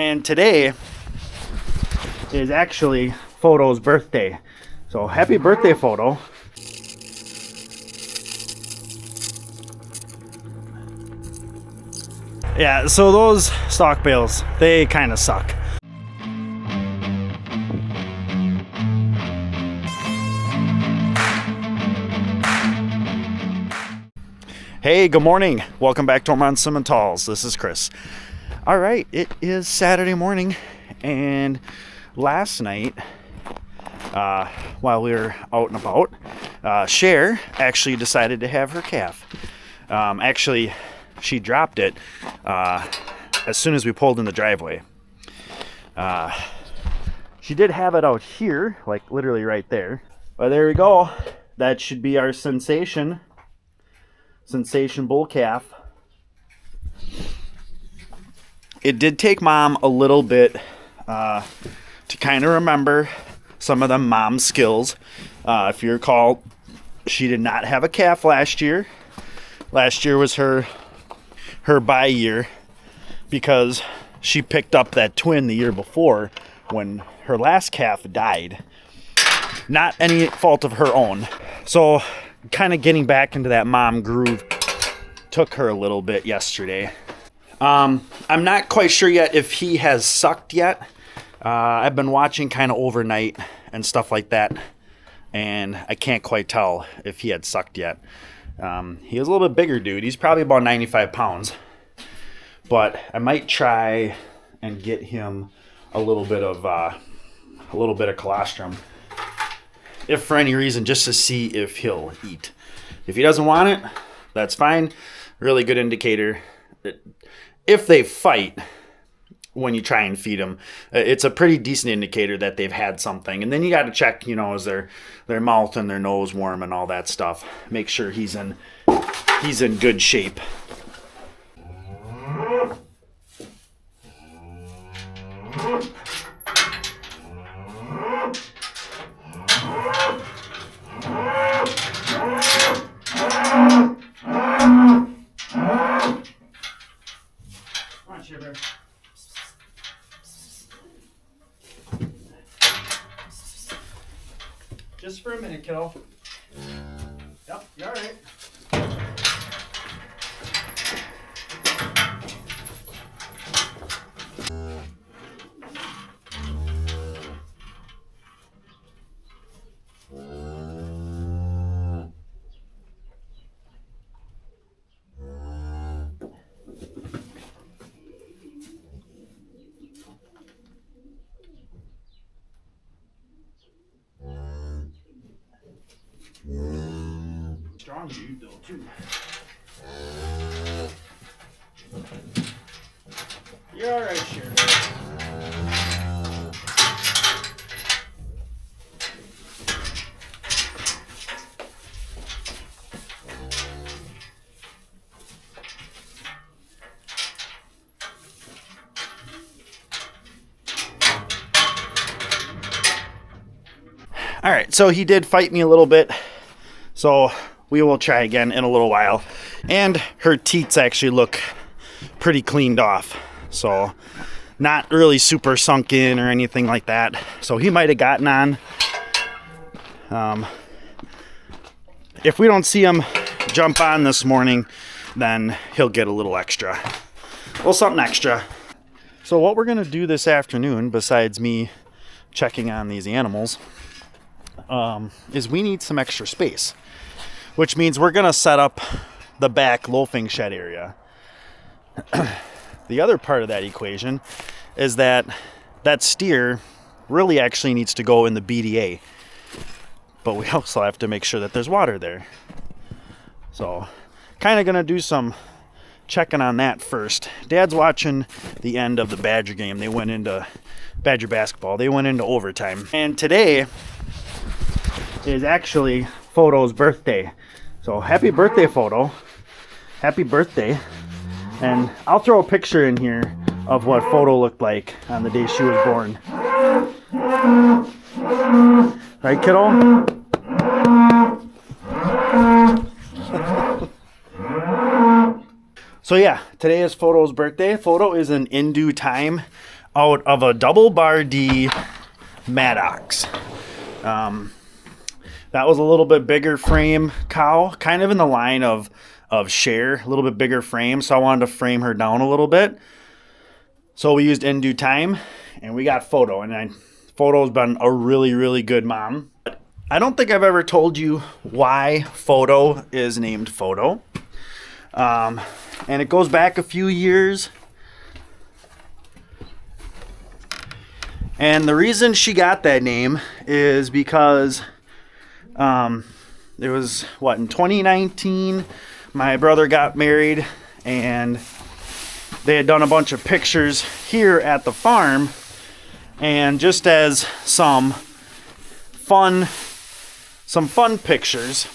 And today is actually Photo's birthday. So happy birthday, Photo. Yeah, so those stock bales, they kind of suck. Hey, good morning. Welcome back to Ohrmundt Simmentals. This is Chris. All right, it is Saturday morning, and last night, while we were out and about, Cher actually decided to have her calf. Actually, she dropped it as soon as we pulled in the driveway. She did have it out here, like literally right there. But there we go. That should be our sensation bull calf. It did take Mom a little bit to kind of remember some of the mom skills. If you recall, she did not have a calf last year. Last year was her bye year because she picked up that twin the year before when her last calf died. Not any fault of her own. So kind of getting back into that mom groove took her a little bit yesterday. I'm not quite sure yet if he has sucked yet. I've been watching kind of overnight and stuff like that, and I can't quite tell if he had sucked yet. He is a little bit bigger dude. He's probably about 95 pounds. But I might try and get him a little bit of colostrum, if for any reason, just to see if he'll eat. If he doesn't want it, that's fine. Really good indicator. If they fight when you try and feed them, it's a pretty decent indicator that they've had something. And then you got to check, is their mouth and their nose warm and all that stuff. Make sure he's in good shape. Just for a minute, kiddo. Yep, you're all right. Strong dude though too. You're all right, Cher. All right, so he did fight me a little bit. So we will try again in a little while. And her teats actually look pretty cleaned off. So not really super sunk in or anything like that. So he might have gotten on. If we don't see him jump on this morning, then he'll get a little extra. Well, something extra. So what we're going to do this afternoon, besides me checking on these animals, is we need some extra space. Which means we're going to set up the back loafing shed area. The other part of that equation is that steer really actually needs to go in the BDA. But we also have to make sure that there's water there. So kind of going to do some checking on that first. Dad's watching the end of the Badger game. They went into Badger basketball. They went into overtime. And today is actually Photo's birthday. So happy birthday, Photo. Happy birthday. And I'll throw a picture in here of what Photo looked like on the day she was born. Right, kiddo? So yeah, today is Photo's birthday. Photo is an in due time out of a double bar D Maddox. That was a little bit bigger frame cow, kind of in the line of Cher, a little bit bigger frame. So I wanted to frame her down a little bit. So we used In Due Time, and we got Photo. And Photo's been a really, really good mom. I don't think I've ever told you why Photo is named Photo. And it goes back a few years. And the reason she got that name is because it was, in 2019, my brother got married, and they had done a bunch of pictures here at the farm. And just as some fun pictures,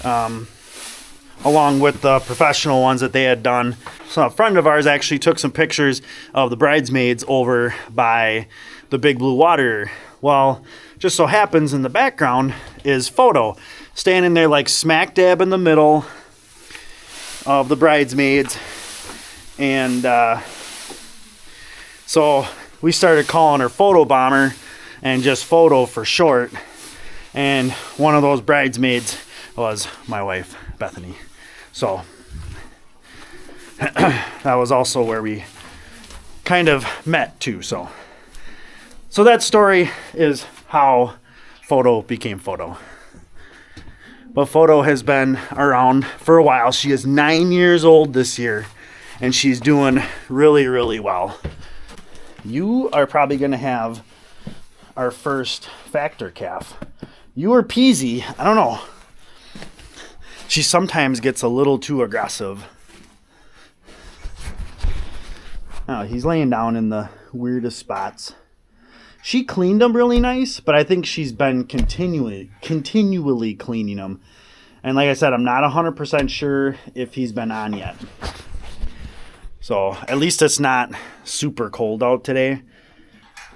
along with the professional ones that they had done. So a friend of ours actually took some pictures of the bridesmaids over by the Big Blue Water. Well, just so happens in the background is Photo, standing there like smack dab in the middle of the bridesmaids. And so we started calling her Photo Bomber, and just Photo for short. And one of those bridesmaids was my wife, Bethany. So that was also where we kind of met too. So that story is how Photo became Photo. But Photo has been around for a while. She is 9 years old this year, and she's doing really, really well. You are probably going to have our first factor calf. You or Peasy, I don't know. She sometimes gets a little too aggressive. Oh, he's laying down in the weirdest spots. She cleaned them really nice, but I think she's been continually cleaning them. And like I said, I'm not 100% sure if he's been on yet. So at least it's not super cold out today.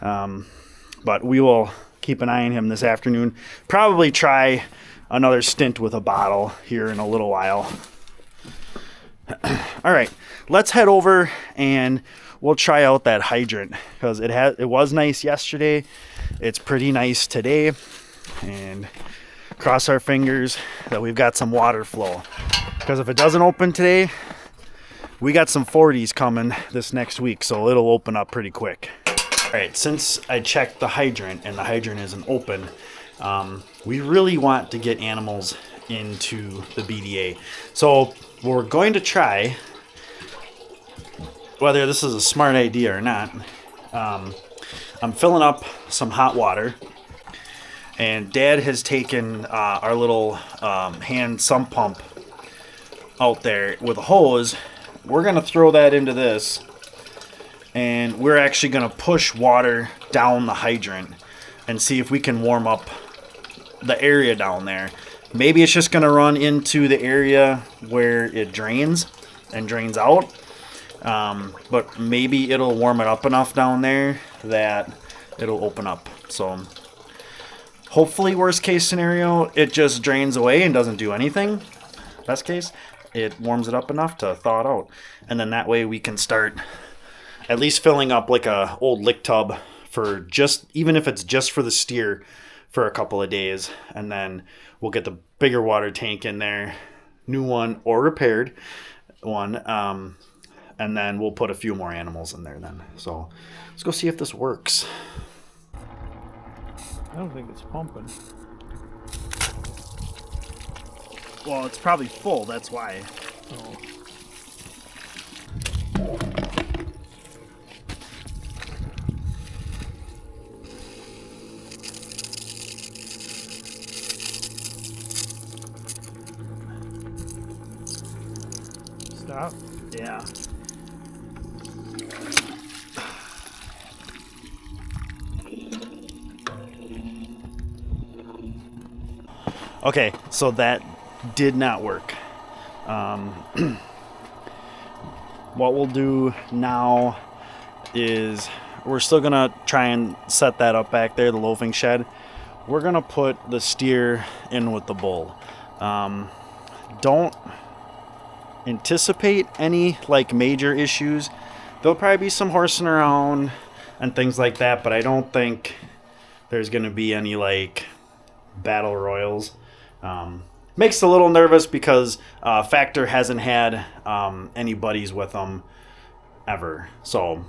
But we will keep an eye on him this afternoon. Probably try another stint with a bottle here in a little while. All right, let's head over and we'll try out that hydrant, because it was nice yesterday. It's pretty nice today, and cross our fingers that we've got some water flow, because if it doesn't open today, we got some 40s coming this next week, so it'll open up pretty quick. All right, since I checked the hydrant and the hydrant isn't open, we really want to get animals into the BDA. So we're going to try, whether this is a smart idea or not, I'm filling up some hot water, and Dad has taken our little hand sump pump out there with a hose. We're going to throw that into this, and we're actually going to push water down the hydrant and see if we can warm up the area down there. Maybe it's just going to run into the area where it drains and drains out. But maybe it'll warm it up enough down there that it'll open up. So hopefully, worst case scenario, it just drains away and doesn't do anything. Best case, it warms it up enough to thaw it out. And then that way we can start at least filling up like a old lick tub for just, even if it's just for the steer, for a couple of days. And then we'll get the bigger water tank in there, new one or repaired one. And then we'll put a few more animals in there then. So let's go see if this works. I don't think it's pumping. Well, it's probably full, that's why. Oh. Stop. Yeah. Okay, so that did not work. What we'll do now is we're still gonna try and set that up back there, the loafing shed. We're gonna put the steer in with the bull. Don't anticipate any like major issues. there'll probably be some horsing around and things like that, but I don't think there's going to be any like battle royals. Makes a little nervous because Factor hasn't had any buddies with them ever. So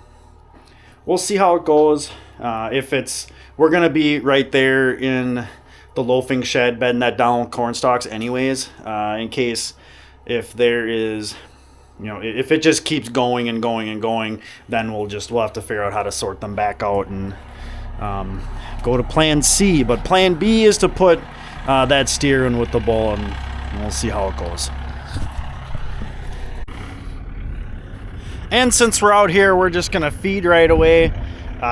we'll see how it goes. We're going to be right there in the loafing shed bedding that down corn stalks anyways, in case if there is, if it just keeps going and going and going, then we'll have to figure out how to sort them back out and go to plan C. But plan B is to put that steer in with the bull, and we'll see how it goes. And since we're out here, we're just gonna feed right away.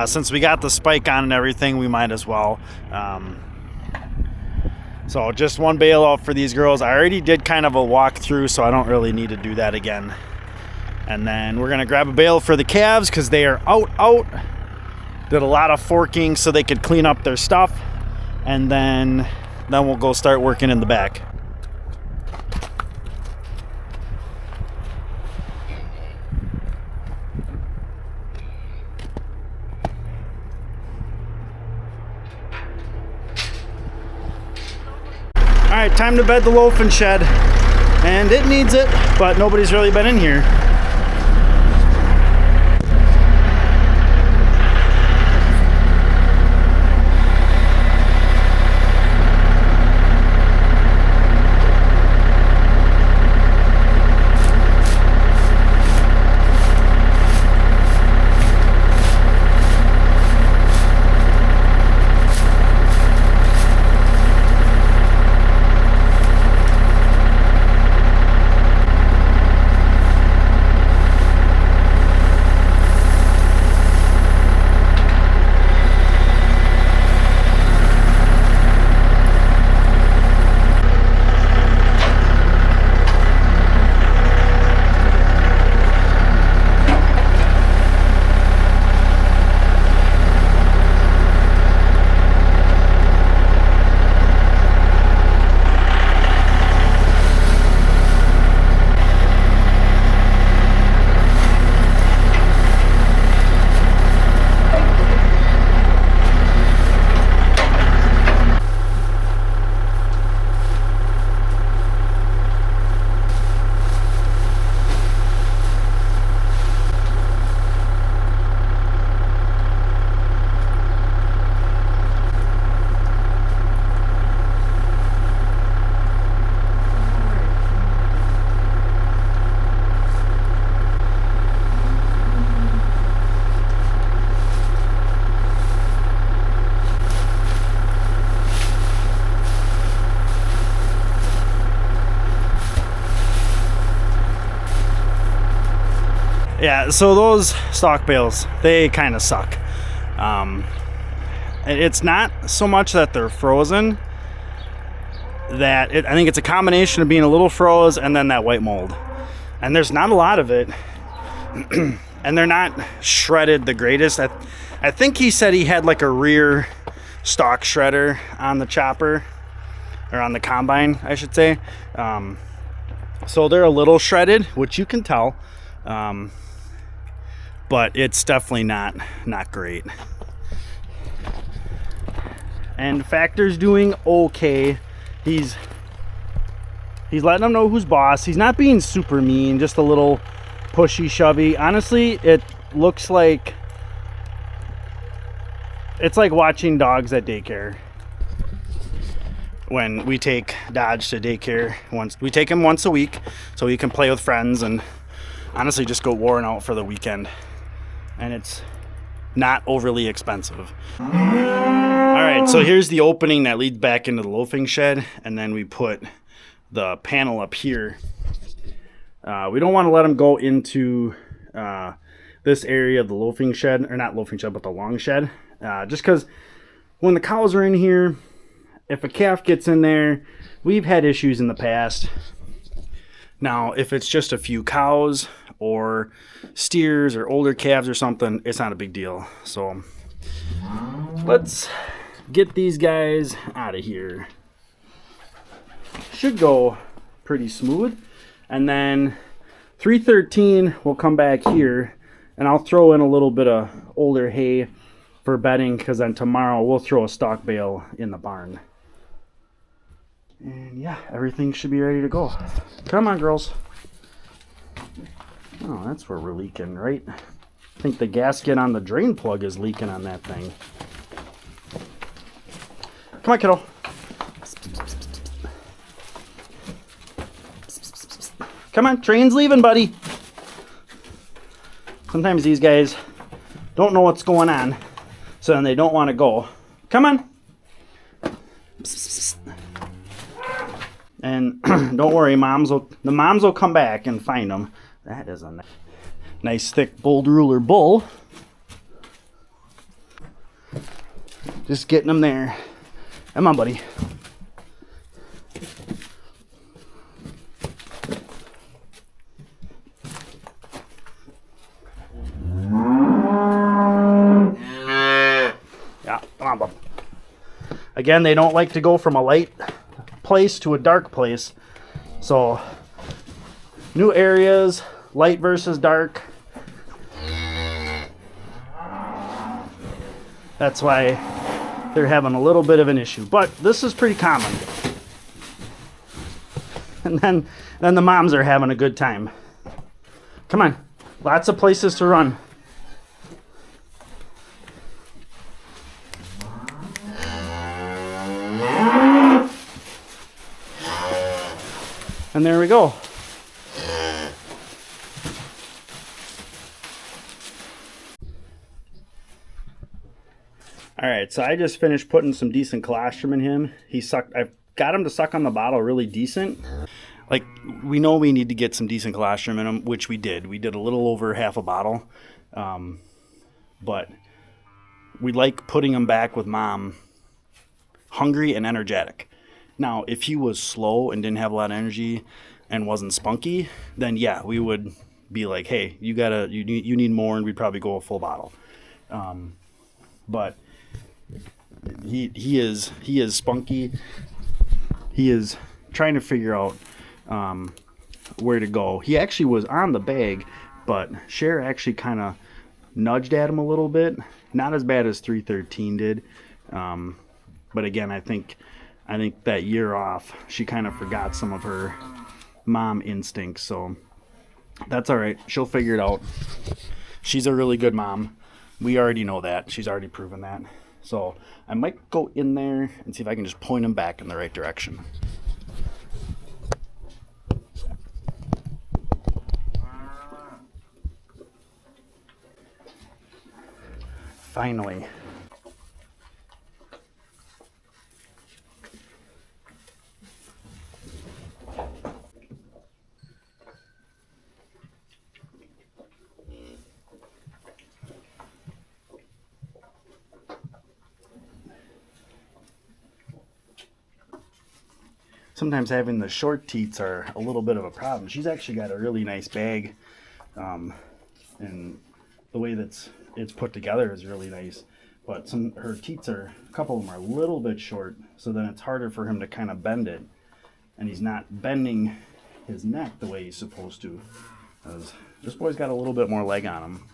Since we got the spike on and everything, we might as well. So just one bale out for these girls. I already did kind of a walkthrough, so I don't really need to do that again. And then we're gonna grab a bale for the calves because they are out. Did a lot of forking so they could clean up their stuff, and then we'll go start working in the back. All right, time to bed the loafing shed, and it needs it, but nobody's really been in here. Yeah, so those stock bales, they kind of suck. It's not so much that they're frozen, I think it's a combination of being a little froze and then that white mold. And there's not a lot of it. And they're not shredded the greatest. I think he said he had like a rear stock shredder on the chopper, or on the combine, I should say. So they're a little shredded, which you can tell. But it's definitely not great. And Factor's doing okay. He's letting them know who's boss. He's not being super mean, just a little pushy shovey. Honestly, it looks like it's like watching dogs at daycare. When we take Dodge to daycare, we take him once a week so he can play with friends and honestly just go worn out for the weekend. And it's not overly expensive. All right, so here's the opening that leads back into the loafing shed, and then we put the panel up here. We don't want to let them go into this area of the loafing shed, or not loafing shed, but the long shed, just because when the cows are in here, if a calf gets in there, we've had issues in the past. Now, if it's just a few cows or steers or older calves or something, it's not a big deal. So let's get these guys out of here. Should go pretty smooth. And then 313 will come back here And I'll throw in a little bit of older hay for bedding, because then tomorrow we'll throw a stock bale in the barn. And yeah, everything should be ready to go. Come on, girls. Oh, that's where we're leaking, right? I think the gasket on the drain plug is leaking on that thing. Come on, kiddo. Come on, train's leaving, buddy. Sometimes these guys don't know what's going on, so then they don't want to go. Come on. And don't worry, the moms will come back and find them. That is a nice thick bold ruler bull. Just getting them there. Come on, buddy. Yeah, come on, bub. Again, they don't like to go from a light place to a dark place. So, new areas, light versus dark. That's why they're having a little bit of an issue. But this is pretty common. And then the moms are having a good time. Come on. Lots of places to run. And there we go. All right, so I just finished putting some decent colostrum in him. I've got him to suck on the bottle really decent. Like, we know we need to get some decent colostrum in him, which we did. We did a little over half a bottle. But we like putting him back with mom hungry and energetic. Now, if he was slow and didn't have a lot of energy and wasn't spunky, then yeah, we would be like, hey, you need more, and we'd probably go a full bottle. But he is spunky. He is trying to figure out where to go. He actually was on the bag, but Cher actually kind of nudged at him a little bit. Not as bad as 313 did. But again, I think that year off, she kind of forgot some of her mom instincts. So that's all right. She'll figure it out. She's a really good mom. We already know that. She's already proven that. So I might go in there and see if I can just point him back in the right direction. Finally. Sometimes having the short teats are a little bit of a problem. She's actually got a really nice bag, and the way it's put together is really nice. But her teats a couple of them are a little bit short, so then it's harder for him to kind of bend it, and he's not bending his neck the way he's supposed to. This boy's got a little bit more leg on him,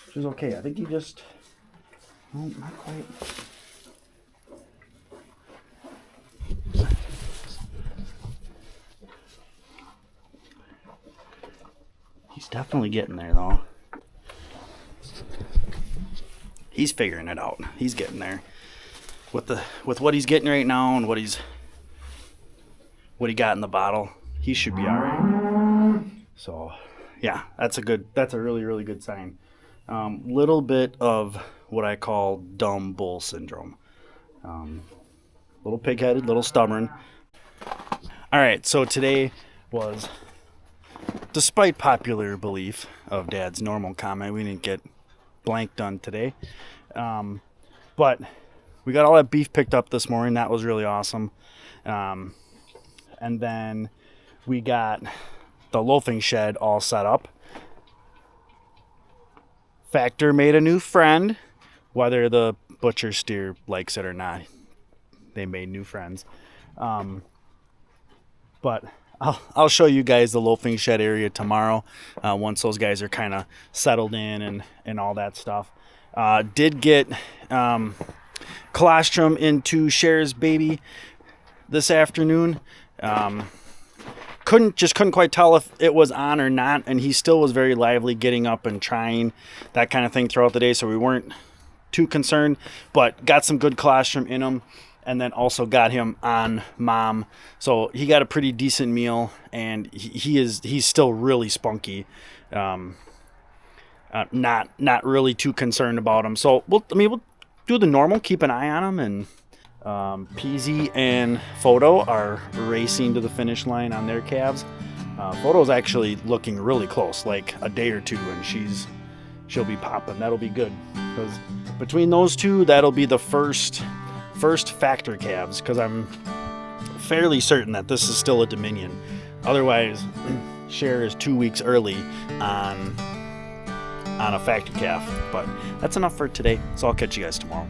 which is okay. I think he just, well, not quite. He's definitely getting there, though. He's figuring it out. He's getting there. With what he's getting right now and what he got in the bottle, he should be all right. So, yeah, that's a really, really good sign. Little bit of what I call dumb bull syndrome. Little pig-headed, little stubborn. All right, so today was, despite popular belief of Dad's normal comment, we didn't get blank done today. But we got all that beef picked up this morning. That was really awesome. And then we got the loafing shed all set up. Factor made a new friend. Whether the butcher steer likes it or not, they made new friends. But I'll show you guys the loafing shed area tomorrow once those guys are kind of settled in and all that stuff. Did get Colostrum into Cher's baby this afternoon. Couldn't quite tell if it was on or not, and he still was very lively, getting up and trying that kind of thing throughout the day, so we weren't too concerned, but got some good colostrum in him, and then also got him on mom, so he got a pretty decent meal, and he's still really spunky. Not really too concerned about him, so we'll do the normal, keep an eye on him, and PZ and Photo are racing to the finish line on their calves. Photo's actually looking really close, like a day or two, and she'll be popping. That'll be good, because between those two, that'll be the first factor calves, because I'm fairly certain that this is still a Dominion. Otherwise, Cher is 2 weeks early on a factor calf. But that's enough for today, so I'll catch you guys tomorrow.